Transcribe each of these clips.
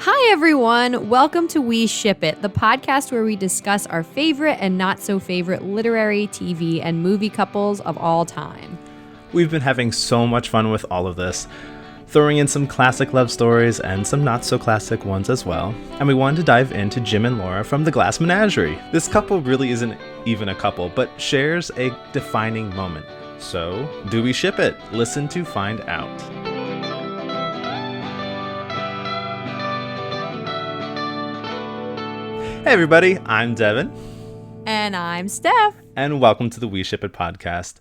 Hi, everyone. Welcome to We Ship It, the podcast where we discuss our favorite and not so favorite literary, TV, and movie couples of all time. We've been having so much fun with all of this, throwing in some classic love stories and some not so classic ones as well. And we wanted to dive into Jim and Laura from the Glass Menagerie. This couple really isn't even a couple, but shares a defining moment. So, do we ship it? Listen to find out. Hey everybody, I'm Devin. And I'm Steph. And welcome to the We Ship It podcast,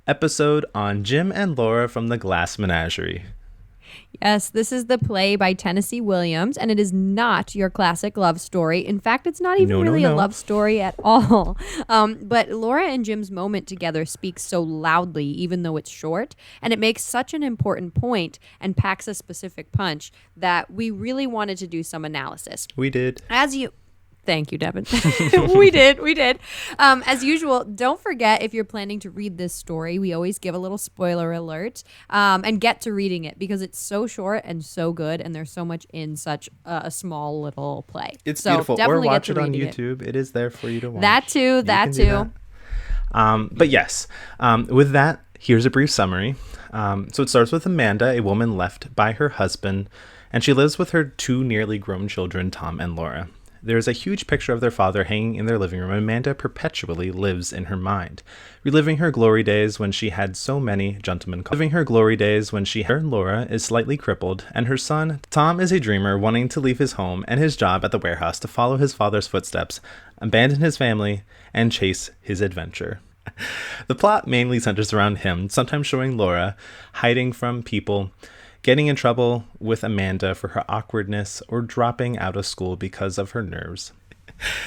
episode on Jim and Laura from the Glass Menagerie. Yes, this is the play by Tennessee Williams, and it is not your classic love story. In fact, it's not even a love story at all. But Laura and Jim's moment together speaks so loudly, even though it's short, and it makes such an important point and packs a specific punch that we really wanted to do some analysis. We did. Thank you, Devin. We did. As usual, don't forget, if you're planning to read this story, we always give a little spoiler alert and get to reading it because it's so short and so good, and there's so much in such a small little play. It's beautiful. Or watch it on YouTube. It is there for you to watch. That too. But yes, with that, here's a brief summary. So it starts with Amanda, a woman left by her husband, and she lives with her two nearly grown children, Tom and Laura. There is a huge picture of their father hanging in their living room. Amanda perpetually lives in her mind, reliving her glory days when she had so many gentlemen. Laura is slightly crippled, and her son, Tom, is a dreamer wanting to leave his home and his job at the warehouse to follow his father's footsteps, abandon his family, and chase his adventure. The plot mainly centers around him, sometimes showing Laura hiding from people, getting in trouble with Amanda for her awkwardness, or dropping out of school because of her nerves.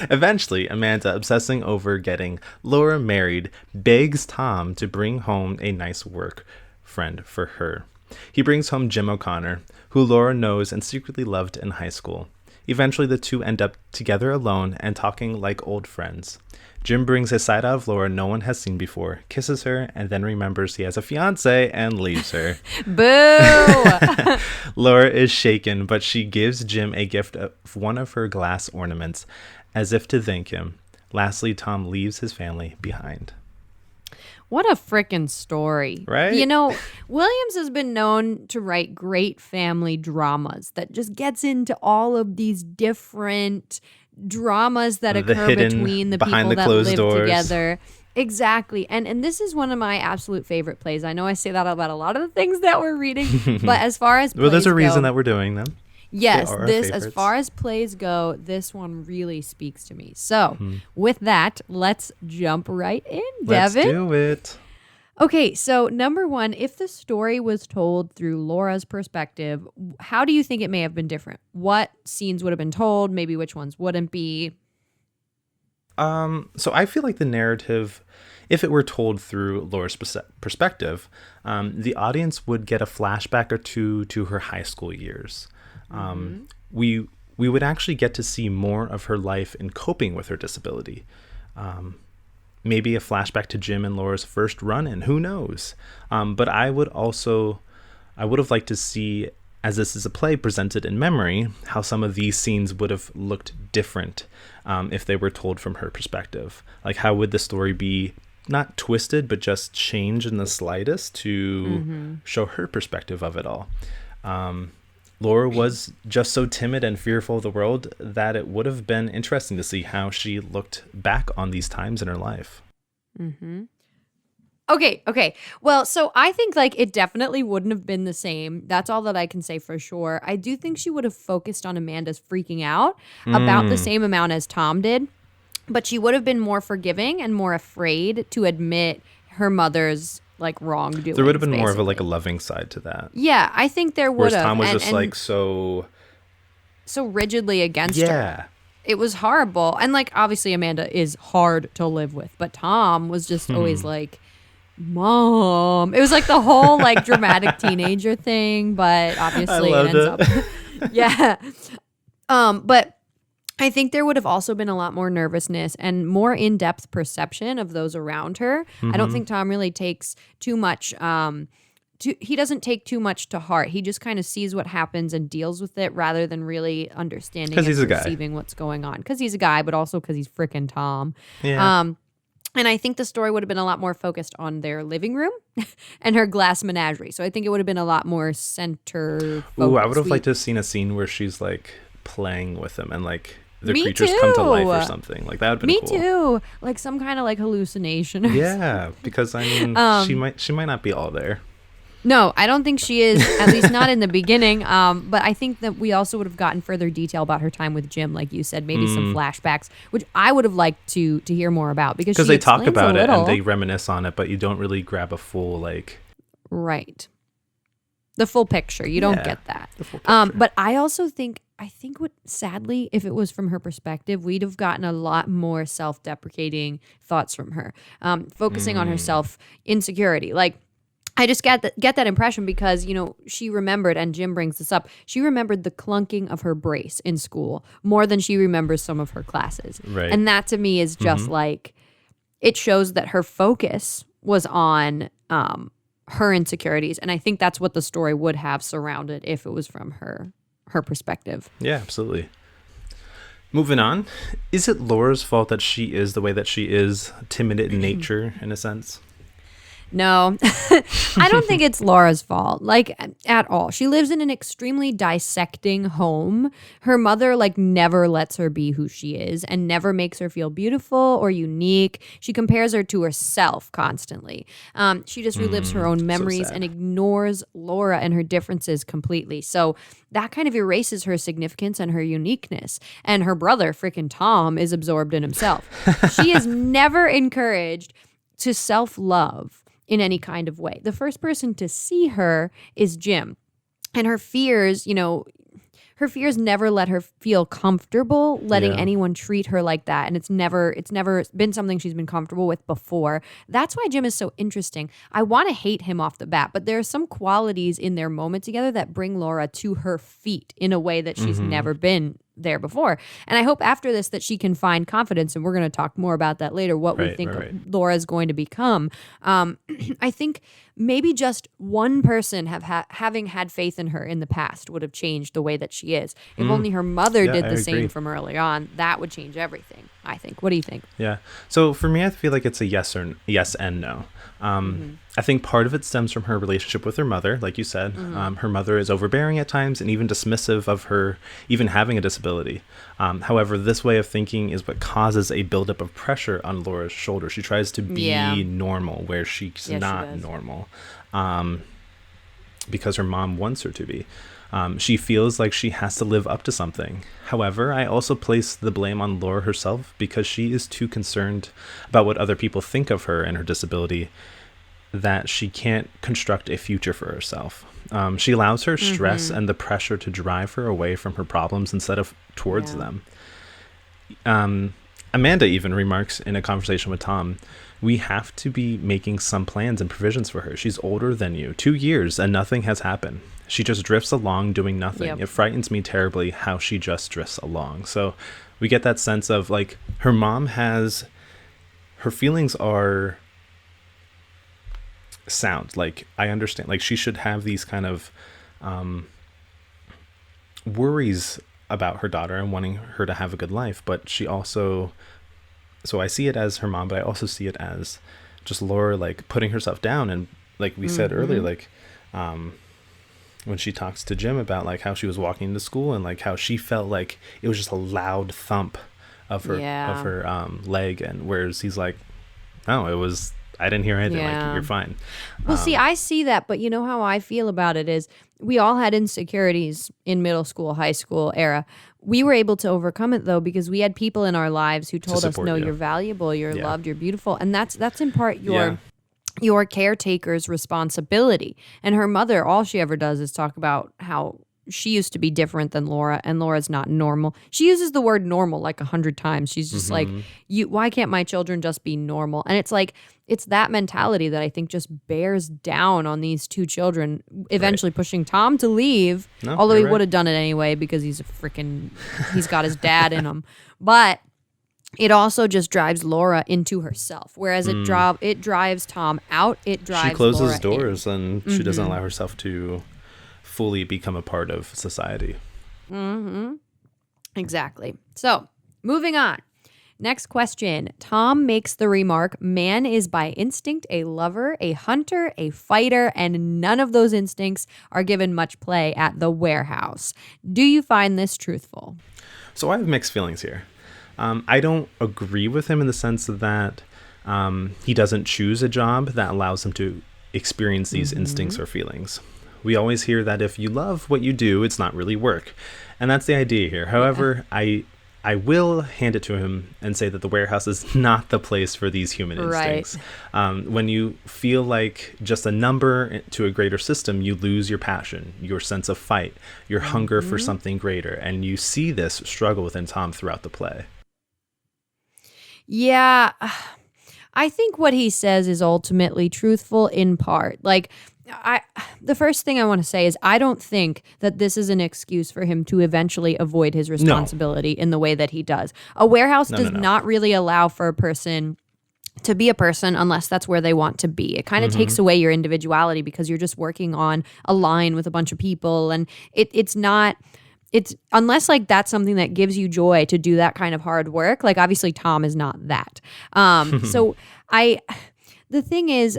Eventually, Amanda, obsessing over getting Laura married, begs Tom to bring home a nice work friend for her. He brings home Jim O'Connor, who Laura knows and secretly loved in high school. Eventually, the two end up together alone and talking like old friends. Jim brings a side out of Laura no one has seen before, kisses her, and then remembers he has a fiancé and leaves her. Boo! Laura is shaken, but she gives Jim a gift of one of her glass ornaments, as if to thank him. Lastly, Tom leaves his family behind. What a frickin' story. Right? You know, Williams has been known to write great family dramas that just gets into all of these different dramas that occur between the people that live together. Exactly. And this is one of my absolute favorite plays. I know I say that about a lot of the things that we're reading, but as far as plays there's a reason that we're doing them. Yes, as far as plays go, this one really speaks to me. So, with that, let's jump right in, Devin. Let's do it. Okay, so number one, if the story was told through Laura's perspective, how do you think it may have been different? What scenes would have been told? Maybe which ones wouldn't be? So I feel like the narrative, if it were told through Laura's perspective, the audience would get a flashback or two to her high school years. We would actually get to see more of her life in coping with her disability. Maybe a flashback to Jim and Laura's first run-in, who knows? But I would have liked to see, as this is a play presented in memory, how some of these scenes would have looked different if they were told from her perspective. Like, how would the story be not twisted, but just changed in the slightest to show her perspective of it all? Laura was just so timid and fearful of the world that it would have been interesting to see how she looked back on these times in her life. Okay. Well, so I think it definitely wouldn't have been the same. That's all that I can say for sure. I do think she would have focused on Amanda's freaking out about the same amount as Tom did, but she would have been more forgiving and more afraid to admit her mother's wrongdoing. There would have been more of a loving side to that. Yeah, I think there would have. Whereas Tom was so rigidly against her. It was horrible. And obviously Amanda is hard to live with, but Tom was just always Mom. It was the whole dramatic teenager thing, but obviously it ends up. Yeah. But I think there would have also been a lot more nervousness and more in-depth perception of those around her. I don't think Tom really takes too much take too much to heart. He just kind of sees what happens and deals with it rather than really understanding and perceiving what's going on. Because he's a guy, but also because he's freaking Tom. Yeah. And I think the story would have been a lot more focused on their living room and her glass menagerie. So I think it would have been a lot more center focused. Ooh, I would have liked to have seen a scene where she's like playing with him and like the creatures come to life or something. Like that would have been cool. Me too. Like some kind of like hallucination. Yeah, because I mean, she might not be all there. No, I don't think she is, at least not in the beginning. But I think that we also would have gotten further detail about her time with Jim, like you said, maybe some flashbacks, which I would have liked to hear more about because they talk about it and they reminisce on it, but you don't really grab a full like the full picture. You don't get that. The full picture. But I also think what sadly, if it was from her perspective, we'd have gotten a lot more self-deprecating thoughts from her, focusing on her self-insecurity, like. I just get that impression because, she remembered, and Jim brings this up, she remembered the clunking of her brace in school more than she remembers some of her classes. Right. And that to me is just like, it shows that her focus was on her insecurities. And I think that's what the story would have surrounded if it was from her perspective. Yeah, absolutely. Moving on, is it Laura's fault that she is the way that she is, timid in nature, in a sense? No, I don't think it's Laura's fault, like at all. She lives in an extremely dissecting home. Her mother never lets her be who she is and never makes her feel beautiful or unique. She compares her to herself constantly. She just relives her own memories and ignores Laura and her differences completely. So that kind of erases her significance and her uniqueness. And her brother, freaking Tom, is absorbed in himself. She is never encouraged to self-love in any kind of way. The first person to see her is Jim. And her fears, never let her feel comfortable letting anyone treat her like that. And it's never been something she's been comfortable with before. That's why Jim is so interesting. I want to hate him off the bat, but there are some qualities in their moment together that bring Laura to her feet in a way that she's never been there before. And I hope after this that she can find confidence, and we're going to talk more about that later, what we think Laura's going to become. I think maybe just one person having had faith in her in the past would have changed the way that she is. If only her mother did the same from early on, that would change everything, I think. What do you think? Yeah. So for me, I feel like it's a yes and no. I think part of it stems from her relationship with her mother, like you said. Her mother is overbearing at times and even dismissive of her even having a disability. However, this way of thinking is what causes a buildup of pressure on Laura's shoulders. She tries to be normal where she's not normal because her mom wants her to be. She feels like she has to live up to something. However, I also place the blame on Laura herself because she is too concerned about what other people think of her and her disability that she can't construct a future for herself. She allows her stress and the pressure to drive her away from her problems instead of towards them. Amanda even remarks in a conversation with Tom, we have to be making some plans and provisions for her. She's older than you, 2 years, and nothing has happened. She just drifts along doing nothing. Yep. It frightens me terribly how she just drifts along. So we get that sense of her mom has, her feelings are sound. I understand, she should have these kind of worries about her daughter and wanting her to have a good life, but she also, so I see it as her mom, but I also see it as just Laura putting herself down. And like we said earlier, when she talks to Jim about how she was walking to school and how she felt like it was just a loud thump of her leg, and whereas he's no, it was, I didn't hear anything. You're fine. Well, see, I see that, but you know how I feel about it is we all had insecurities in middle school, high school era. We were able to overcome it though because we had people in our lives who told us, "No, you're valuable, you're loved, you're beautiful," and that's in part your caretaker's responsibility. And her mother, all she ever does is talk about how she used to be different than Laura, and Laura's not normal. She uses the word normal 100 times. She's just why can't my children just be normal? And it's that mentality that I think just bears down on these two children, eventually pushing Tom to leave, although he would have done it anyway because he's got his dad in him. But it also just drives Laura into herself, whereas it drives Tom out. It drives she closes Laura doors in. and she doesn't allow herself to fully become a part of society. Exactly. So, moving on. Next question. Tom makes the remark, man is by instinct a lover, a hunter, a fighter, and none of those instincts are given much play at the warehouse. Do you find this truthful? So I have mixed feelings here. I don't agree with him in the sense that he doesn't choose a job that allows him to experience these instincts or feelings. We always hear that if you love what you do, it's not really work. And that's the idea here. However, I will hand it to him and say that the warehouse is not the place for these human instincts. When you feel like just a number to a greater system, you lose your passion, your sense of fight, your hunger for something greater. And you see this struggle within Tom throughout the play. Yeah, I think what he says is ultimately truthful in part. Like, the first thing I want to say is I don't think that this is an excuse for him to eventually avoid his responsibility in the way that he does. A warehouse does not really allow for a person to be a person unless that's where they want to be. It kind of takes away your individuality because you're just working on a line with a bunch of people, and it's unless like that's something that gives you joy to do that kind of hard work. Like obviously Tom is not that. The thing is,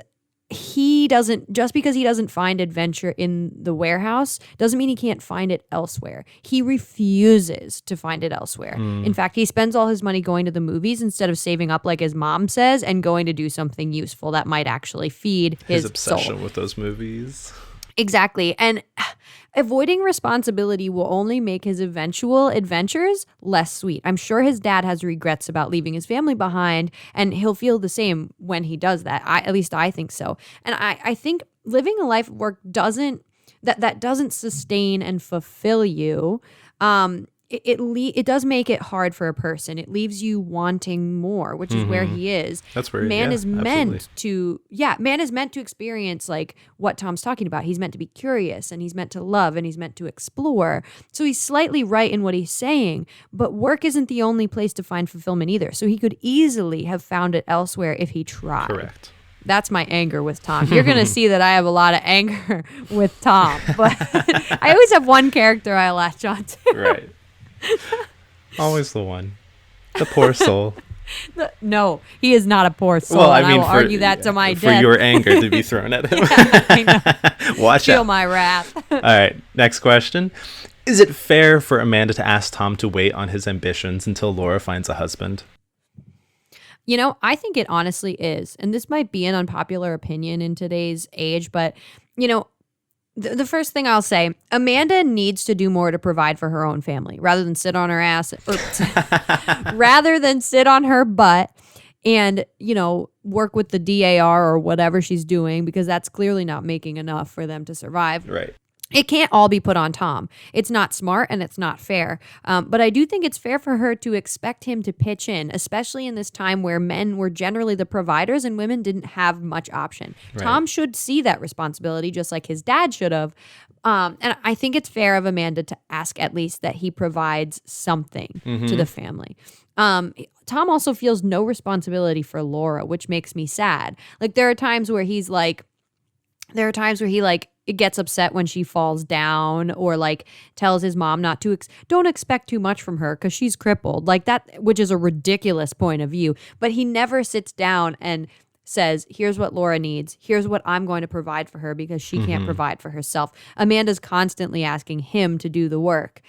just because he doesn't find adventure in the warehouse doesn't mean he can't find it elsewhere. He refuses to find it elsewhere. In fact, he spends all his money going to the movies instead of saving up like his mom says and going to do something useful that might actually feed his obsession soul. with those movies. Exactly. And avoiding responsibility will only make his eventual adventures less sweet. I'm sure his dad has regrets about leaving his family behind, and he'll feel the same when he does that. At least I think so. And I think living a life of work doesn't sustain and fulfill you. It does make it hard for a person. It leaves you wanting more, which is where he is. That's where man is meant to experience like what Tom's talking about. He's meant to be curious, and he's meant to love, and he's meant to explore. So he's slightly right in what he's saying, but work isn't the only place to find fulfillment either. So he could easily have found it elsewhere if he tried. Correct. That's my anger with Tom. You're going to see that I have a lot of anger with Tom, but I always have one character I latch on to. Right. Always the one. The poor soul. No, he is not a poor soul. Well, I will argue that to my death. For your anger to be thrown at him. I know. Watch Feel out. my wrath. All right, next question. Is it fair for Amanda to ask Tom to wait on his ambitions until Laura finds a husband? You know, I think it honestly is. And this might be an unpopular opinion in today's age, but, you know, the first thing I'll say, Amanda needs to do more to provide for her own family rather than sit on her ass, or rather than sit on her butt and, you know, work with the DAR or whatever she's doing, because that's clearly not making enough for them to survive. Right. It can't all be put on Tom. It's not smart and it's not fair. But I do think it's fair for her to expect him to pitch in, especially in this time where men were generally the providers and women didn't have much option. Right. Tom should see that responsibility just like his dad should have. And I think it's fair of Amanda to ask at least that he provides something to the family. Tom also feels no responsibility for Laura, which makes me sad. Like there are times where he it gets upset when she falls down, or like tells his mom not to don't expect too much from her because she's crippled, like that, which is a ridiculous point of view. But he never sits down and says, here's what Laura needs, here's what I'm going to provide for her because she can't provide for herself. Amanda's constantly asking him to do the work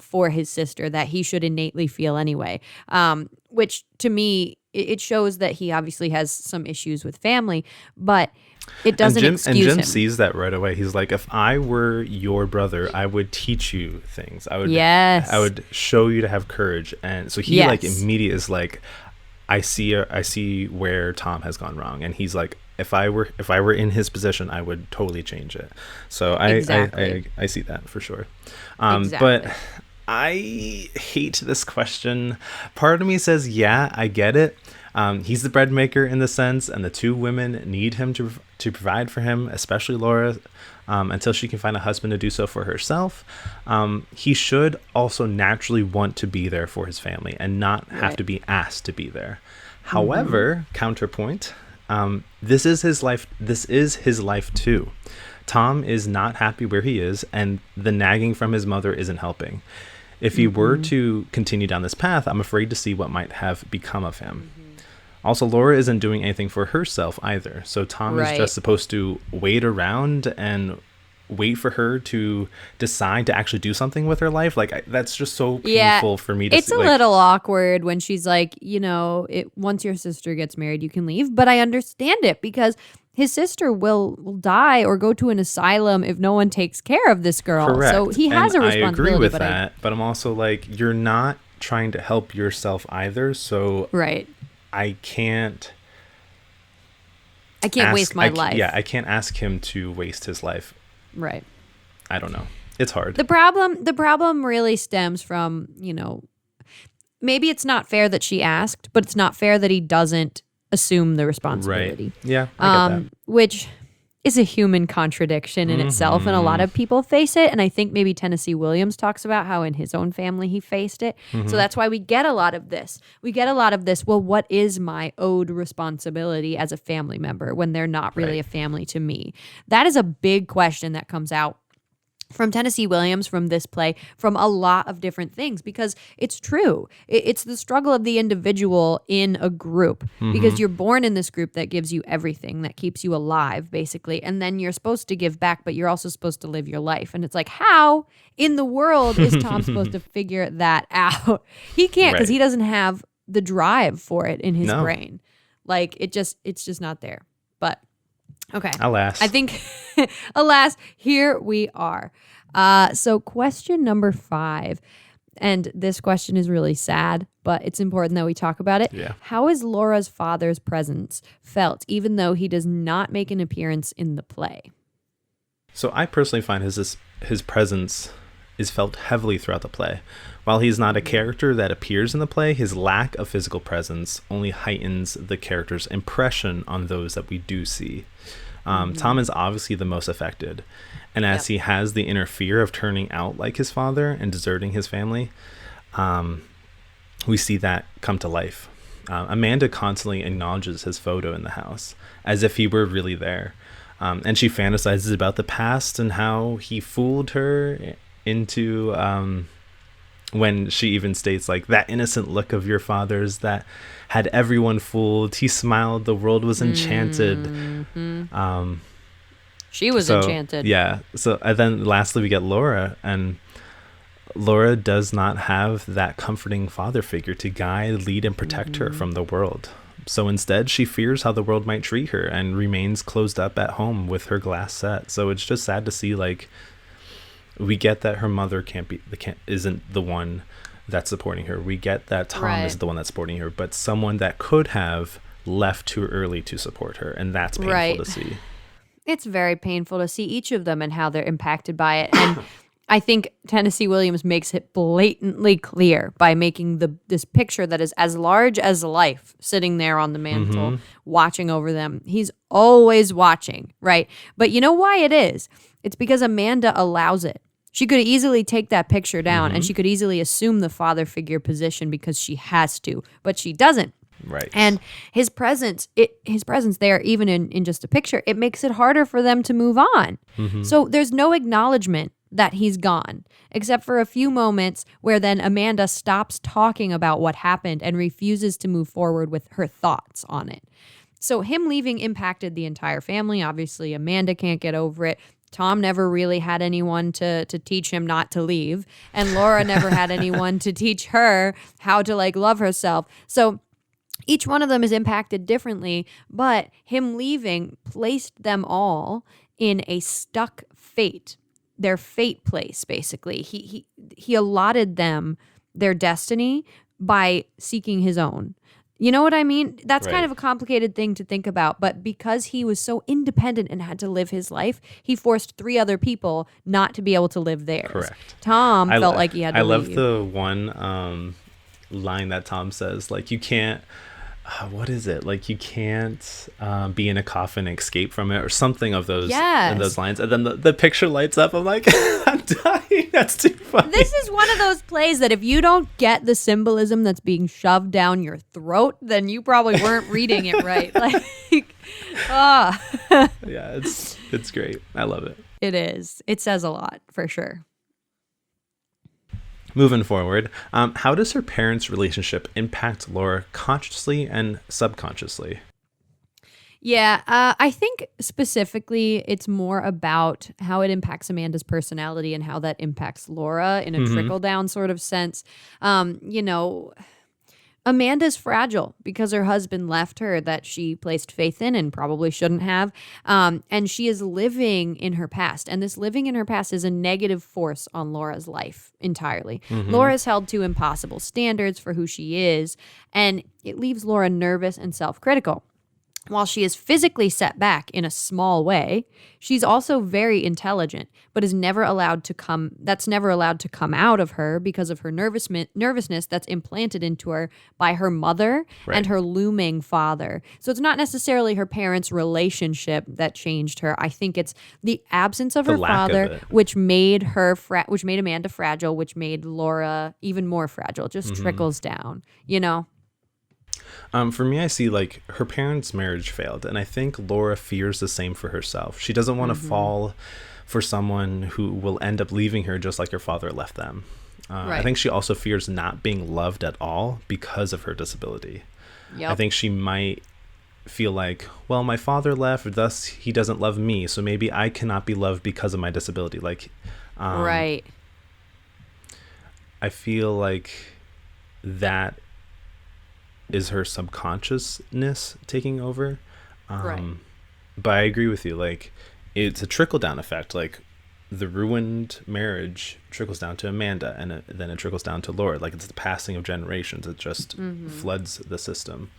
for his sister that he should innately feel anyway, which to me, it shows that he obviously has some issues with family, but it doesn't excuse him. And Jim sees that right away. He's like, if I were your brother, I would teach you things. I would show you to have courage. And so he like immediately is like, I see where Tom has gone wrong. And he's like, if I were in his position, I would totally change it. So I see that for sure. But I hate this question. Part of me says, yeah, I get it. He's the bread maker in the sense, and the two women need him to provide for him, especially Laura, until she can find a husband to do so for herself. He should also naturally want to be there for his family and not have to be asked to be there. However, counterpoint, this is his life. This is his life too. Tom is not happy where he is, and the nagging from his mother isn't helping. If he were to continue down this path, I'm afraid to see what might have become of him. Also, Laura isn't doing anything for herself either. So Tom is just supposed to wait around and wait for her to decide to actually do something with her life. Like, that's just so painful for me to see. It's a little awkward when she's like, once your sister gets married, you can leave. But I understand it because his sister will die or go to an asylum if no one takes care of this girl. Correct. So he has a responsibility. I agree with that, but I'm also like, you're not trying to help yourself either. So I can't waste my life. Yeah, I can't ask him to waste his life. Right. I don't know. It's hard. The problem really stems from, maybe it's not fair that she asked, but it's not fair that he doesn't assume the responsibility. Right. Yeah, I get that. Which is a human contradiction in itself, and a lot of people face it. And I think maybe Tennessee Williams talks about how in his own family he faced it. So that's why we get a lot of this. Well, what is my owed responsibility as a family member when they're not really a family to me? That is a big question that comes out from Tennessee Williams, from this play, from a lot of different things, because it's true. It's the struggle of the individual in a group, because you're born in this group that gives you everything, that keeps you alive, basically. And then you're supposed to give back, but you're also supposed to live your life. And it's like, how in the world is Tom supposed to figure that out? He can't, because he doesn't have the drive for it in his brain. Like, it's just not there. But okay. Alas. I think, alas, here we are. So question number 5, and this question is really sad, but it's important that we talk about it. Yeah. How is Laura's father's presence felt, even though he does not make an appearance in the play? So I personally find his presence is felt heavily throughout the play. While he's not a character that appears in the play, his lack of physical presence only heightens the character's impression on those that we do see. Tom is obviously the most affected, and as he has the inner fear of turning out like his father and deserting his family, we see that come to life. Amanda constantly acknowledges his photo in the house as if he were really there, and she fantasizes about the past and how he fooled her into when she even states, like, that innocent look of your father's that had everyone fooled. He smiled. The world was enchanted. She was enchanted. Yeah. So and then lastly, we get Laura, and Laura does not have that comforting father figure to guide, lead, and protect her from the world. So instead, she fears how the world might treat her and remains closed up at home with her glass set. So it's just sad to see, like, we get that her mother isn't the one that's supporting her. We get that Tom is the one that's supporting her, but someone that could have left too early to support her, and that's painful to see. It's very painful to see each of them and how they're impacted by it. And I think Tennessee Williams makes it blatantly clear by making this picture that is as large as life sitting there on the mantle, watching over them. He's always watching, right? But you know why it is? It's because Amanda allows it. She could easily take that picture down and she could easily assume the father figure position because she has to, but she doesn't. Right. And his presence there, even in just a picture, it makes it harder for them to move on. So there's no acknowledgement that he's gone, except for a few moments where then Amanda stops talking about what happened and refuses to move forward with her thoughts on it. So him leaving impacted the entire family. Obviously, Amanda can't get over it. Tom never really had anyone to teach him not to leave. And Laura never had anyone to teach her how to, like, love herself. So each one of them is impacted differently, but him leaving placed them all in a stuck fate, their fate place, basically. He allotted them their destiny by seeking his own. You know what I mean? That's Right. kind of a complicated thing to think about. But because he was so independent and had to live his life, he forced 3 other people not to be able to live theirs. Correct. Tom felt like he had to I leave. love the one line that Tom says, like, you can't, what is it? Like, you can't be in a coffin and escape from it, or something of those, Yes. in those lines. And then the picture lights up. I'm like, I'm dying. That's too funny. This is one of those plays that if you don't get the symbolism that's being shoved down your throat, then you probably weren't reading it right. Like, Yeah, it's great. I love it. It is. It says a lot, for sure. Moving forward, how does her parents' relationship impact Laura consciously and subconsciously? Yeah, I think specifically it's more about how it impacts Amanda's personality and how that impacts Laura in a trickle-down sort of sense. You know, Amanda's fragile because her husband left her that she placed faith in and probably shouldn't have. And she is living in her past. And this living in her past is a negative force on Laura's life entirely. Laura is held to impossible standards for who she is. And it leaves Laura nervous and self-critical. While she is physically set back in a small way, she's also very intelligent, but is never allowed to come out of her because of her nervousness that's implanted into her by her mother and her looming father. So it's not necessarily her parents' relationship that changed her. I think it's the absence of her father, which made Amanda fragile, which made Laura even more fragile. It just trickles down, you know? For me, I see like her parents' marriage failed, and I think Laura fears the same for herself. She doesn't want to fall for someone who will end up leaving her just like her father left them. I think she also fears not being loved at all because of her disability. I think she might feel like, well, my father left, thus he doesn't love me, so maybe I cannot be loved because of my disability. Like, I feel like that is her subconsciousness taking over. But I agree with you. Like, it's a trickle-down effect. Like, the ruined marriage trickles down to Amanda, and then it trickles down to Laura. Like, it's the passing of generations. It just floods the system.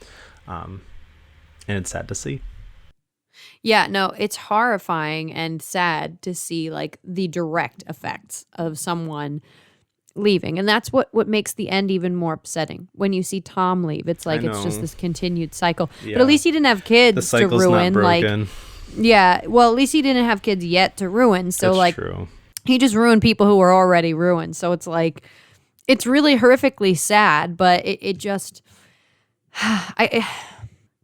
And it's sad to see. Yeah, no, it's horrifying and sad to see, like, the direct effects of someone leaving. And that's what makes the end even more upsetting. When you see Tom leave, it's like it's just this continued cycle. But at least he didn't have kids to ruin. Like, well, at least he didn't have kids yet to ruin. So that's like true. He just ruined people who were already ruined. So it's like, it's really horrifically sad, but it just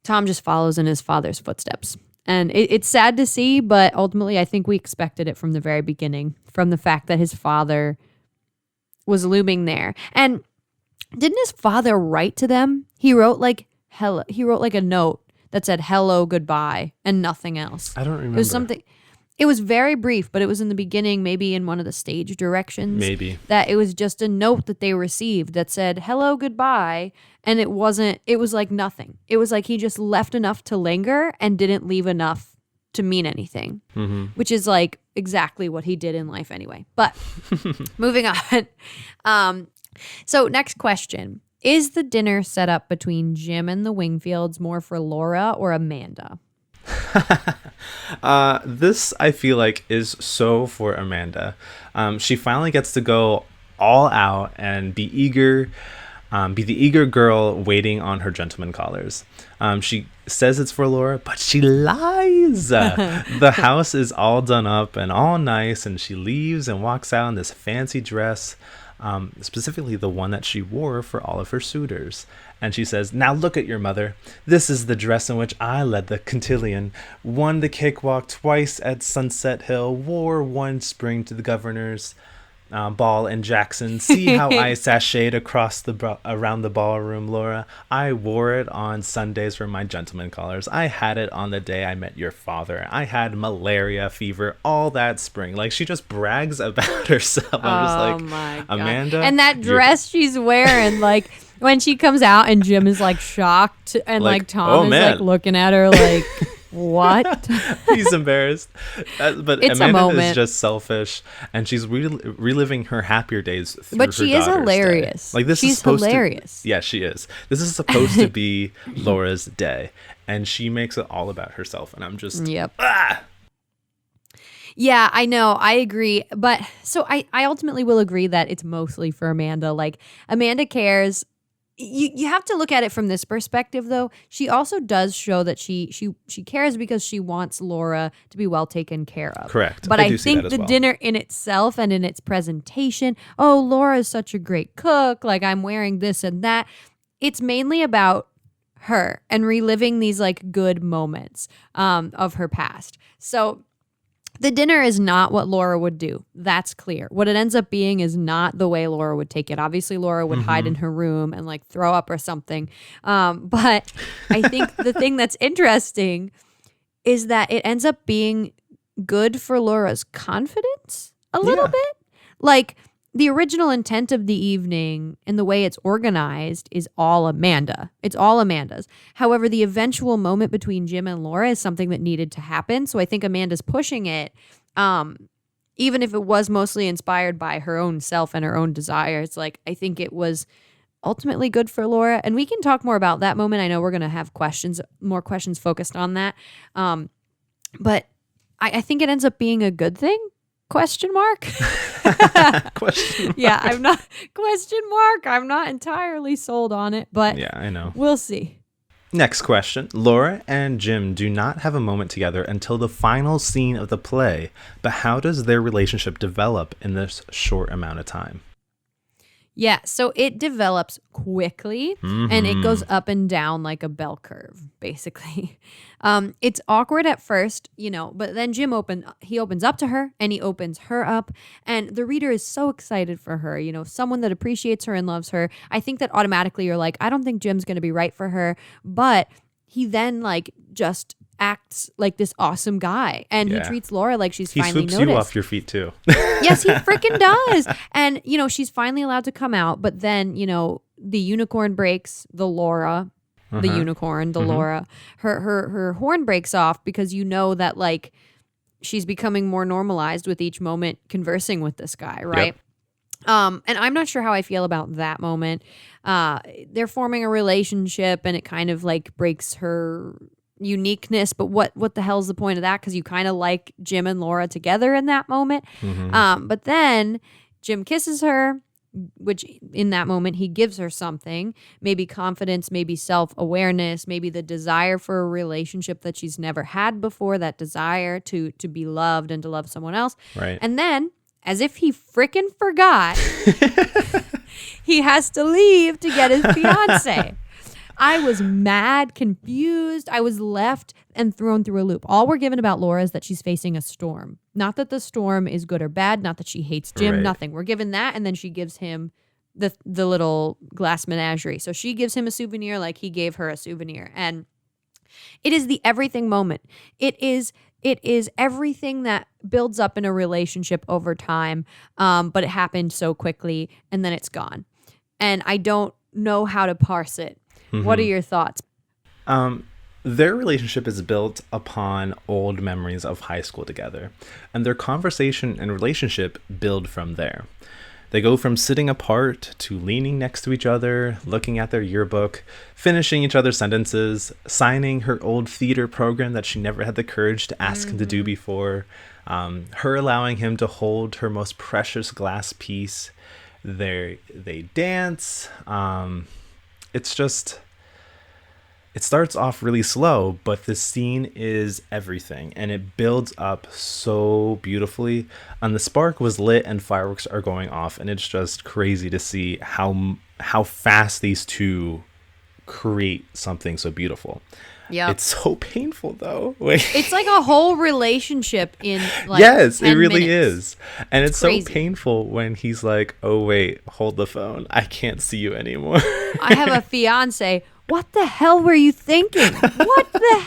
Tom just follows in his father's footsteps. And it's sad to see, but ultimately I think we expected it from the very beginning, from the fact that his father was looming there. And didn't his father write to them? He wrote like a note that said hello, goodbye, and nothing else. I don't remember. It was something. It was very brief, but it was in the beginning, maybe in one of the stage directions. Maybe. That it was just a note that they received that said hello, goodbye, and it was like nothing. It was like he just left enough to linger and didn't leave enough to mean anything, which is like exactly what he did in life anyway. But moving on. So next question. Is the dinner set up between Jim and the Wingfields more for Laura or Amanda? This, I feel like, is so for Amanda. She finally gets to go all out and be the eager girl waiting on her gentleman callers. She says it's for Laura, but she lies. The house is all done up and all nice, and she leaves and walks out in this fancy dress, specifically the one that she wore for all of her suitors. And she says, "Now look at your mother. This is the dress in which I led the cotillion, won the cakewalk twice at Sunset Hill, wore one spring to the governor's ball in Jackson. See how I sashayed across around the ballroom, Laura. I wore it on Sundays for my gentleman callers. I had it on the day I met your father. I had malaria fever all that spring." Like, she just brags about herself. I'm just like, my God. Amanda. And that dress she's wearing, like, when she comes out and Jim is like shocked and like Tom is like looking at her like, What? He's embarrassed. But It's a Amanda moment. is just selfish, and she's reliving her happier days through But her she is daughter's hilarious. day. Like, this is She's supposed hilarious. to. Yeah, she is. This is supposed to be Laura's day, and she makes it all about herself. And I'm just, Yep. ah. Yeah, I know. I agree. But so I ultimately will agree that it's mostly for Amanda. Like, Amanda cares. You have to look at it from this perspective, though. She also does show that she cares because she wants Laura to be well taken care of. Correct. But I do I see think that as the well. dinner in itself and in its presentation, oh, Laura is such a great cook. Like, I'm wearing this and that. It's mainly about her and reliving these like good moments of her past. So the dinner is not what Laura would do. That's clear. What it ends up being is not the way Laura would take it. Obviously, Laura would hide in her room and like throw up or something. But I think the thing that's interesting is that it ends up being good for Laura's confidence a little bit. Like, the original intent of the evening and the way it's organized is all Amanda. It's all Amanda's. However, the eventual moment between Jim and Laura is something that needed to happen. So I think Amanda's pushing it, even if it was mostly inspired by her own self and her own desires. Like, I think it was ultimately good for Laura. And we can talk more about that moment. I know we're going to have more questions focused on that. But I think it ends up being a good thing. Question mark? Question mark. Yeah, I'm not question mark. I'm not entirely sold on it, but Yeah, I know. we'll see. Next question. Laura and Jim do not have a moment together until the final scene of the play, but how does their relationship develop in this short amount of time? Yeah, so it develops quickly and it goes up and down like a bell curve, basically. It's awkward at first, but then Jim opens up to her and he opens her up, and the reader is so excited for her, someone that appreciates her and loves her. I think that automatically you're like, I don't think Jim's going to be right for her, but he then like just acts like this awesome guy, and he treats Laura like she's finally noticed. He swoops you off your feet too. Yes, he freaking does. And, she's finally allowed to come out. But then, the unicorn breaks, the Laura, the unicorn, the Laura, her horn breaks off because that like she's becoming more normalized with each moment conversing with this guy, right? Yep. And I'm not sure how I feel about that moment. They're forming a relationship and it kind of like breaks her uniqueness, but what the hell's the point of that? Because you kind of like Jim and Laura together in that moment. But then Jim kisses her, which in that moment he gives her something, maybe confidence, maybe self-awareness, maybe the desire for a relationship that she's never had before, that desire to be loved and to love someone else. Right. And then, as if he freaking forgot, he has to leave to get his fiance. I was mad, confused. I was left and thrown through a loop. All we're given about Laura is that she's facing a storm. Not that the storm is good or bad. Not that she hates Jim. Right. Nothing. We're given that, and then she gives him the little glass menagerie. So she gives him a souvenir like he gave her a souvenir. And it is the everything moment. It is everything that builds up in a relationship over time, but it happened so quickly, and then it's gone. And I don't know how to parse it. What are your thoughts? Their relationship is built upon old memories of high school together, and their conversation and relationship build from there. They go from sitting apart to leaning next to each other, looking at their yearbook, finishing each other's sentences, signing her old theater program that she never had the courage to ask him to do before, her allowing him to hold her most precious glass piece. They dance. It starts off really slow, but the scene is everything, and it builds up so beautifully. And the spark was lit and fireworks are going off, and it's just crazy to see how fast these two create something so beautiful. Yeah, it's so painful though. It's like a whole relationship in like yes, 10 it really minutes. is, and it's crazy. So painful when he's like, "Oh wait, hold the phone. I can't see you anymore." I have a fiance. What the hell were you thinking? What the?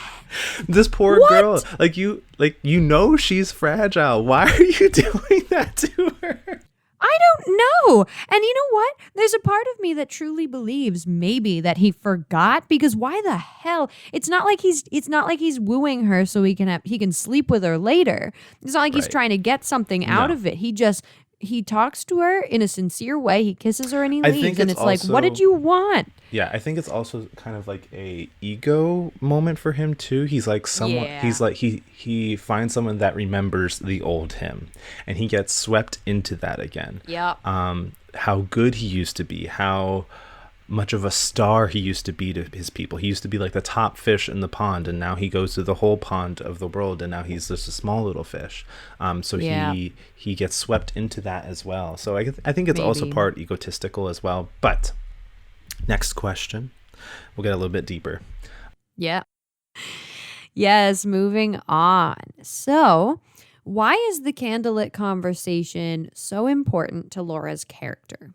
This poor girl, she's fragile. Why are you doing that to her? I don't know. And you know what? There's a part of me that truly believes maybe that he forgot, because why the hell? It's not like he's wooing her so he can sleep with her later. It's not like he's Right. trying to get something out No. of it. He talks to her in a sincere way. He kisses her and he I leaves. think And it's it's like, what did also- you want? Yeah, I think it's also kind of like a ego moment for him too. He's like someone. Yeah. He's like he finds someone that remembers the old him, and he gets swept into that again. Yep. How good he used to be. How much of a star he used to be to his people. He used to be like the top fish in the pond, and now he goes to the whole pond of the world, and now he's just a small little fish. So Yeah. he gets swept into that as well. So I think it's also Maybe. part egotistical as well. But next question, we'll get a little bit deeper. Yeah. Yes, moving on. So, why is the candlelit conversation so important to Laura's character?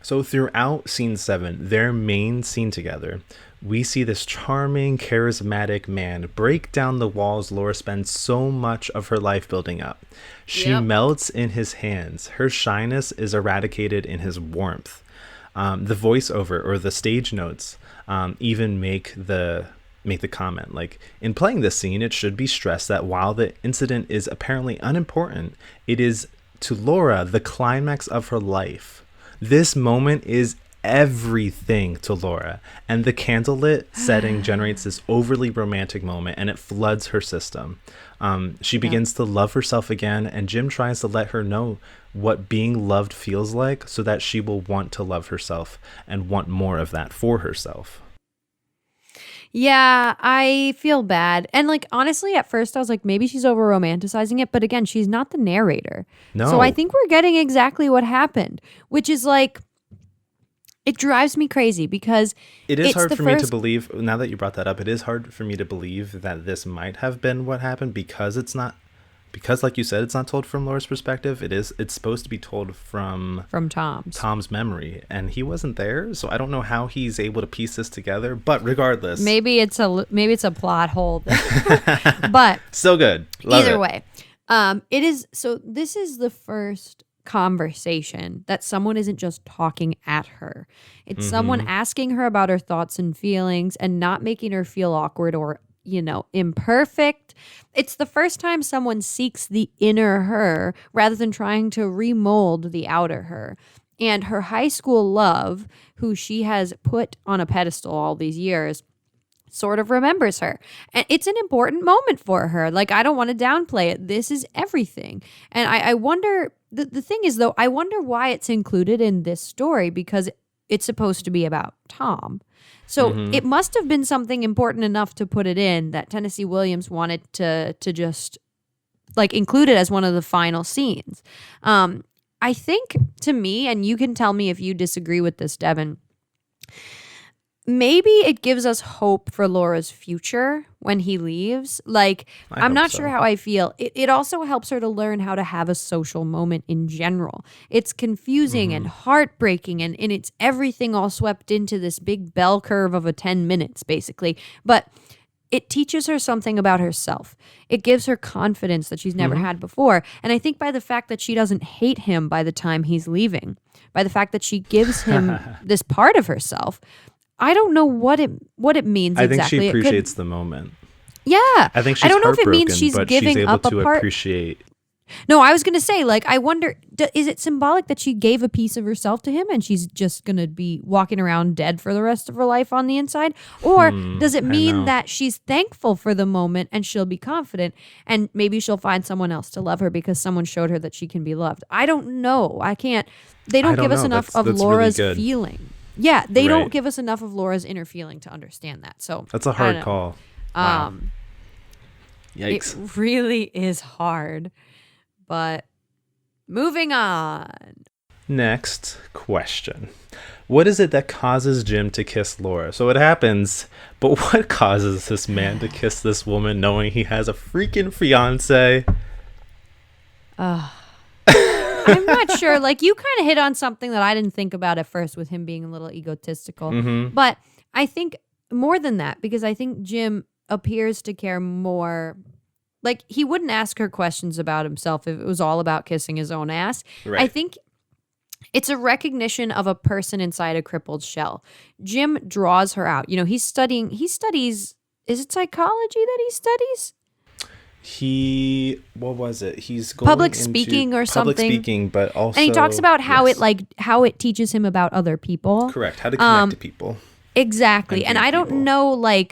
So throughout scene 7, their main scene together, we see this charming, charismatic man break down the walls Laura spends so much of her life building up. She Yep. melts in his hands. Her shyness is eradicated in his warmth. The voiceover or the stage notes even make the comment, like, in playing this scene, it should be stressed that while the incident is apparently unimportant, it is to Laura the climax of her life. This moment is everything to Laura, and the candlelit setting generates this overly romantic moment, and it floods her system. She begins to love herself again, and Jim tries to let her know what being loved feels like so that she will want to love herself and want more of that for herself. Yeah, I feel bad. And like honestly, at first I was like, maybe she's over romanticizing it, but again, she's not the narrator. No. So I think we're getting exactly what happened, which is like, it drives me crazy because It is it's hard the for me to first- believe, now that you brought that up, it is hard for me to believe that this might have been what happened, because like you said, it's not told from Laura's perspective. It's supposed to be told from Tom's memory, and he wasn't there, so I don't know how he's able to piece this together, but regardless, Maybe it's a plot hole. But still good. Love either it. way, it is. So this is the first conversation that someone isn't just talking at her. It's someone asking her about her thoughts and feelings and not making her feel awkward or, imperfect. It's the first time someone seeks the inner her rather than trying to remold the outer her. And her high school love, who she has put on a pedestal all these years, sort of remembers her. And it's an important moment for her. Like, I don't want to downplay it. This is everything. And I wonder, the thing is, though, I wonder why it's included in this story, because it's supposed to be about Tom. So it must have been something important enough to put it in that Tennessee Williams wanted to just like include it as one of the final scenes. I think, to me, and you can tell me if you disagree with this, Devin, maybe it gives us hope for Laura's future when he leaves. Like, I'm not sure how I feel. It also helps her to learn how to have a social moment in general. It's confusing and heartbreaking, and it's everything all swept into this big bell curve of a 10 minutes, basically. But it teaches her something about herself. It gives her confidence that she's never had before. And I think by the fact that she doesn't hate him by the time he's leaving, by the fact that she gives him this part of herself, I don't know what it means I exactly. think she appreciates the moment. Yeah. I think she's I don't know if it heartbroken, means she's but giving she's able up to a part. appreciate. No, I was going to say, like, I wonder, is it symbolic that she gave a piece of herself to him and she's just going to be walking around dead for the rest of her life on the inside? Or does it mean that she's thankful for the moment and she'll be confident and maybe she'll find someone else to love her because someone showed her that she can be loved? I don't know. I can't. They don't give us enough of that's Laura's really good. feeling. Yeah, they don't Right. give us enough of Laura's inner feeling to understand that. So That's a I hard don't know. call. Wow. Yikes. It really is hard. But moving on. Next question. What is it that causes Jim to kiss Laura? So it happens, but what causes this man to kiss this woman knowing he has a freaking fiance? I'm not sure. Like, you kind of hit on something that I didn't think about at first with him being a little egotistical. But I think more than that, because I think Jim appears to care more. Like, he wouldn't ask her questions about himself if it was all about kissing his own ass. Right. I think It's a recognition of a person inside a crippled shell. Jim draws her out. He studies, is it psychology that he studies? What was it? He's going Public into speaking or public something. speaking, but also, And he talks about how yes. how it teaches him about other people. Correct. How to connect to people. Exactly. And And I don't people. know,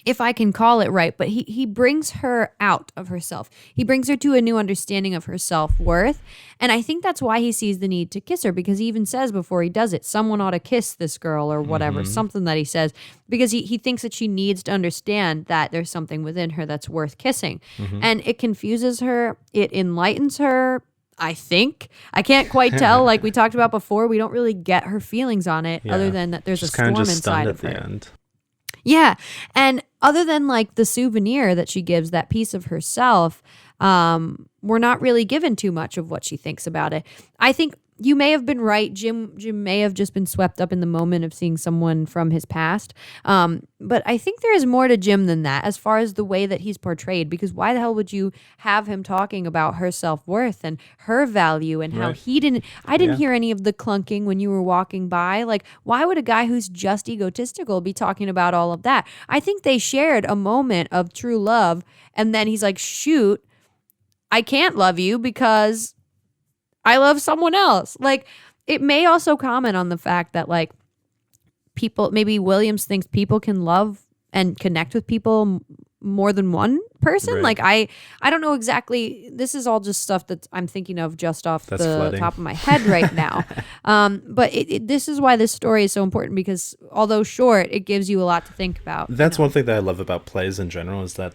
if I can call it right, but he brings her out of herself. He brings her to a new understanding of her self-worth. And I think that's why he sees the need to kiss her, because he even says before he does it, someone ought to kiss this girl or whatever, something that he says, because he thinks that she needs to understand that there's something within her that's worth kissing. And it confuses her. It enlightens her. I think. I can't quite tell. Like we talked about before, we don't really get her feelings on it other than that there's She's a storm kind of just inside stunned of at her. the end. Yeah. And other than the souvenir that she gives, that piece of herself, we're not really given too much of what she thinks about it. I think you may have been right. Jim may have just been swept up in the moment of seeing someone from his past. But I think there is more to Jim than that as far as the way that he's portrayed, because why the hell would you have him talking about her self-worth and her value and how Right. I didn't hear any of the clunking when you were walking by. Why would a guy who's just egotistical be talking about all of that? I think they shared a moment of true love, and then he's like, shoot, I can't love you because I love someone else. It may also comment on the fact that people, maybe Williams thinks people can love and connect with people more than one person. Right. I don't know exactly. This is all just stuff that I'm thinking of just off That's the flooding. top of my head right now. But this is why this story is so important, because although short, it gives you a lot to think about. That's one thing that I love about plays in general, is that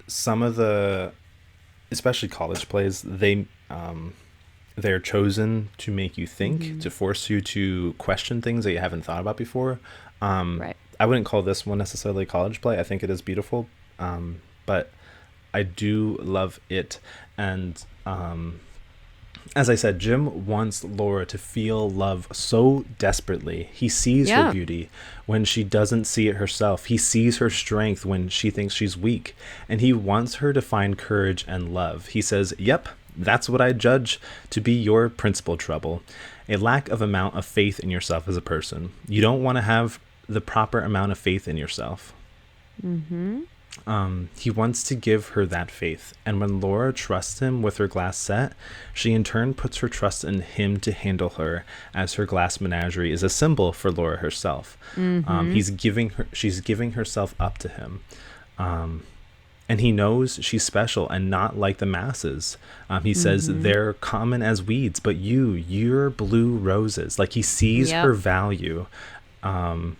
some of the, especially college plays, they're chosen to make you think, to force you to question things that you haven't thought about before. Right. I wouldn't call this one necessarily a college play. I think it is beautiful, but I do love it. And as I said, Jim wants Laura to feel love so desperately. He sees her beauty when she doesn't see it herself. He sees her strength when she thinks she's weak. And he wants her to find courage and love. He says, yep, that's what I judge to be your principal trouble. A lack of amount of faith in yourself as a person. You don't want to have the proper amount of faith in yourself. He wants to give her that faith. And when Laura trusts him with her glass set, she in turn puts her trust in him to handle her, as her glass menagerie is a symbol for Laura herself. She's giving herself up to him. And he knows she's special and not like the masses. He says they're common as weeds, but you're blue roses. He sees her value. And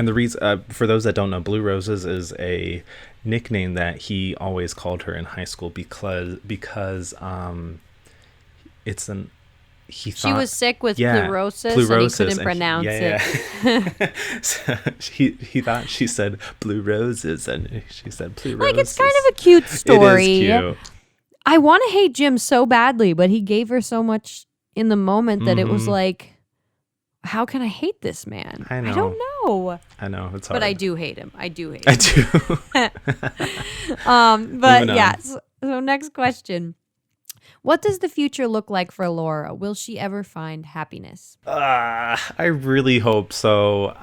the reason, for those that don't know, Blue Roses is a nickname that he always called her in high school because it's an. She was sick with pleurosis, and he couldn't pronounce it. So he thought she said blue roses, and she said blue roses. It's kind of a cute story. It is cute. I want to hate Jim so badly, but he gave her so much in the moment that it was how can I hate this man? I know. I don't know. I know, it's hard. But I do hate him. I do. But yeah. So next question. What does the future look like for Laura? Will she ever find happiness? I really hope so.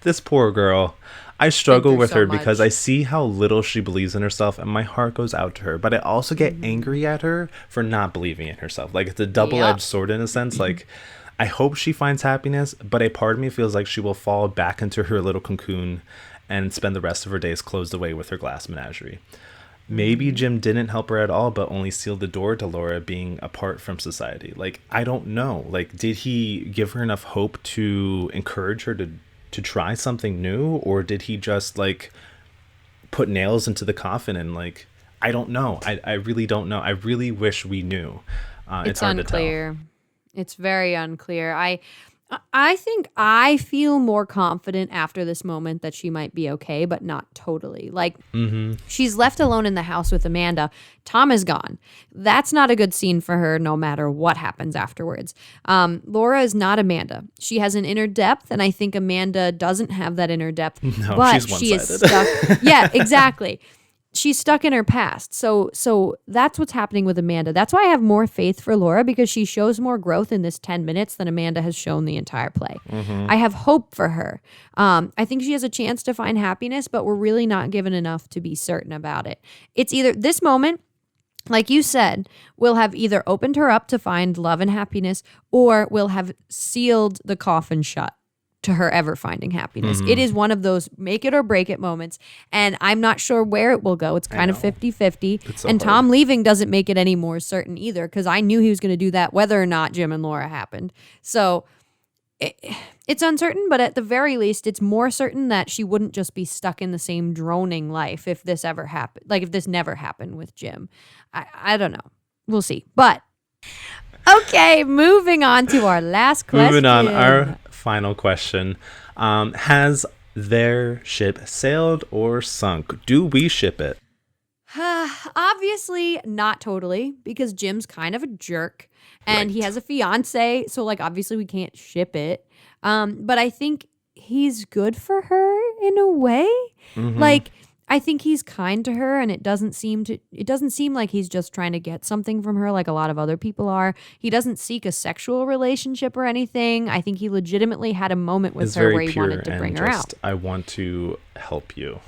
This poor girl. I struggle with her because I see how little she believes in herself, and my heart goes out to her. But I also get angry at her for not believing in herself. It's a double-edged sword in a sense. I hope she finds happiness, but a part of me feels like she will fall back into her little cocoon and spend the rest of her days closed away with her glass menagerie. Maybe Jim didn't help her at all, but only sealed the door to Laura being apart from society. I don't know. Did he give her enough hope to encourage her to try something new? Or did he just, put nails into the coffin and, I don't know. I really don't know. I really wish we knew. It's hard unclear. to tell. It's very unclear. I think I feel more confident after this moment that she might be okay, but not totally. She's left alone in the house with Amanda. Tom is gone. That's not a good scene for her, no matter what happens afterwards. Laura is not Amanda. She has an inner depth, and I think Amanda doesn't have that inner depth. No, but she's she is one-sided. stuck. Yeah, exactly. she's stuck in her past. So that's what's happening with Amanda. That's why I have more faith for Laura, because she shows more growth in this 10 minutes than Amanda has shown the entire play. I have hope for her. I think she has a chance to find happiness, but we're really not given enough to be certain about it. It's either this moment, like you said, will have either opened her up to find love and happiness, or will have sealed the coffin shut to her ever finding happiness. It is one of those make it or break it moments, and I'm not sure where it will go. It's kind of 50-50. So and hard. Tom leaving doesn't make it any more certain either, because I knew he was going to do that whether or not Jim and Laura happened. So it's uncertain, but at the very least, it's more certain that she wouldn't just be stuck in the same droning life if this ever happened. Like if this never happened with Jim. I don't know. We'll see. But okay, moving on to our last question. Moving on, our final question. Has their ship sailed or sunk? Do we ship it? Obviously not totally, because Jim's kind of a jerk and he has a fiance, so like obviously we can't ship it. But I think he's good for her in a way. Like I think he's kind to her, and it doesn't seem like he's just trying to get something from her like a lot of other people are. He doesn't seek a sexual relationship or anything. I think he legitimately had a moment with her where he wanted to bring her out. I want to help you.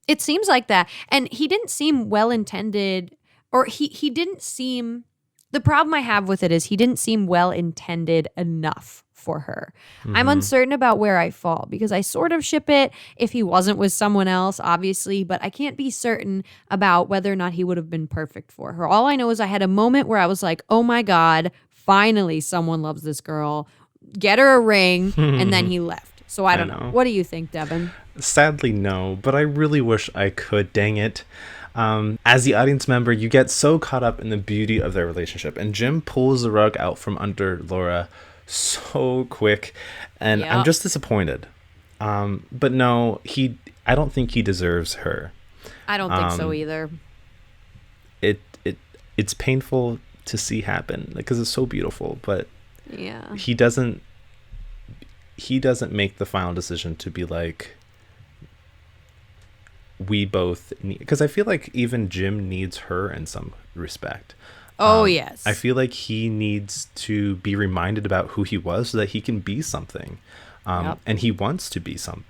It seems like that. And he didn't seem well-intended, or he didn't seem, the problem I have with it is he didn't seem well-intended enough for her. I'm uncertain about where I fall, because I sort of ship it if he wasn't with someone else, obviously, but I can't be certain about whether or not he would have been perfect for her. All I know is I had a moment where I was like, oh my God, finally someone loves this girl. Get her a ring. And then he left. So I don't know. What do you think, Devin? Sadly, no, but I really wish I could. Dang it. As the audience member, you get so caught up in the beauty of their relationship, and Jim pulls the rug out from under Laura so quick, and I'm just disappointed. But no, I don't think he deserves her. I don't think so either. It's painful to see happen because it's so beautiful, but yeah, he doesn't make the final decision to be like, we both need, because I feel like even Jim needs her in some respect. Yes. I feel like he needs to be reminded about who he was so that he can be something. And he wants to be something.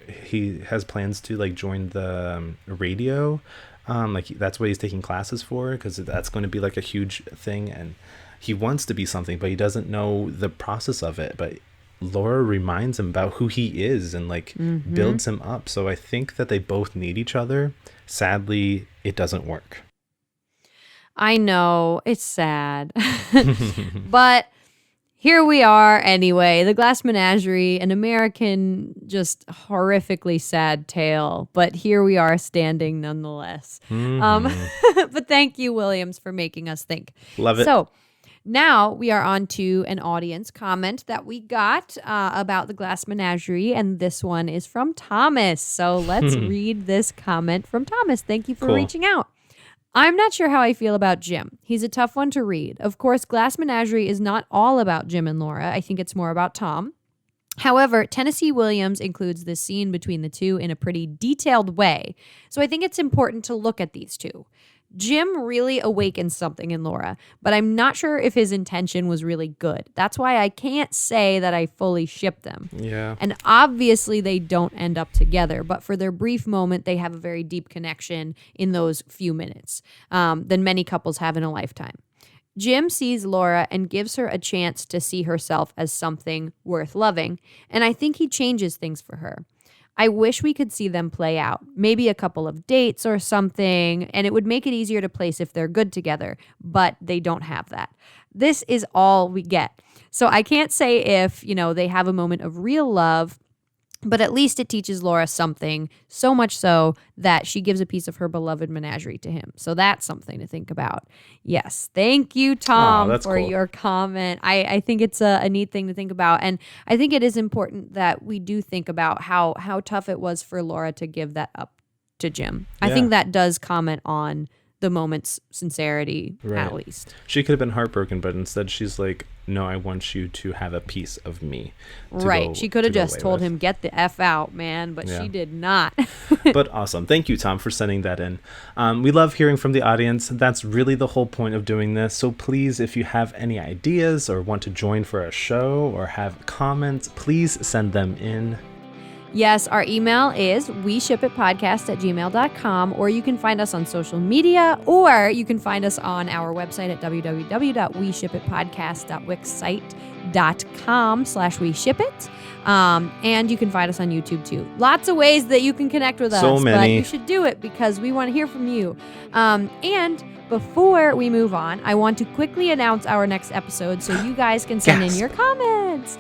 He has plans to like join the radio. Like that's what he's taking classes for, because that's going to be like a huge thing. And he wants to be something, but he doesn't know the process of it. But Laura reminds him about who he is and like builds him up. So I think that they both need each other. Sadly, it doesn't work. I know, it's sad. But here we are anyway. The Glass Menagerie, an American, just horrifically sad tale. But here we are standing nonetheless. But thank you, Williams, for making us think. Love it. So now we are on to an audience comment that we got about the Glass Menagerie, and this one is from Thomas. So let's read this comment from Thomas. Thank you for reaching out. I'm not sure how I feel about Jim. He's a tough one to read. Of course, Glass Menagerie is not all about Jim and Laura. I think it's more about Tom. However, Tennessee Williams includes this scene between the two in a pretty detailed way. So I think it's important to look at these two. Jim really awakens something in Laura, but I'm not sure if his intention was really good. That's why I can't say that I fully ship them. Yeah. And obviously they don't end up together, but for their brief moment, they have a very deep connection in those few minutes than many couples have in a lifetime. Jim sees Laura and gives her a chance to see herself as something worth loving, and I think he changes things for her. I wish we could see them play out, maybe a couple of dates or something, and it would make it easier to place if they're good together, but they don't have that. This is all we get. So I can't say if, they have a moment of real love, but at least it teaches Laura something, so much so that she gives a piece of her beloved menagerie to him. So that's something to think about. Yes. Thank you, Tom, for your comment. I think it's a neat thing to think about. And I think it is important that we do think about how tough it was for Laura to give that up to Jim. Yeah. I think that does comment on the moment's sincerity, at least. She could have been heartbroken, but instead she's like, no, I want you to have a piece of me. She could have just told him, get the F out, man, but she did not. But awesome. Thank you, Tom, for sending that in. We love hearing from the audience. That's really the whole point of doing this. So please, if you have any ideas or want to join for a show or have comments, please send them in. Yes, our email is weshipitpodcast@gmail.com, or you can find us on social media, or you can find us on our website at www.weshipitpodcast.wixsite.com/weshipit. And you can find us on YouTube too. Lots of ways that you can connect with us. So many. But you should do it because we want to hear from you. And before we move on, I want to quickly announce our next episode so you guys can send in your comments.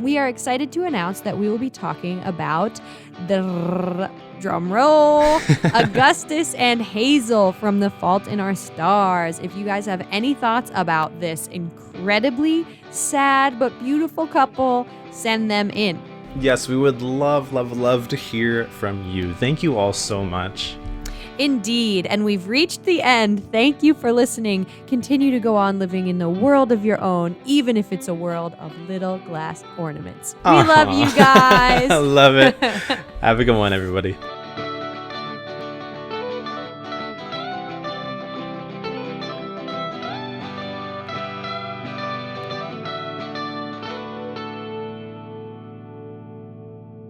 We are excited to announce that we will be talking about the drum roll, Augustus and Hazel from The Fault in Our Stars. If you guys have any thoughts about this incredibly sad but beautiful couple, send them in. Yes, we would love to hear from you. Thank you all so much. Indeed, and we've reached the end. Thank you for listening. Continue to go on living in the world of your own, even if it's a world of little glass ornaments. We love you guys. I love it. Have a good one, everybody.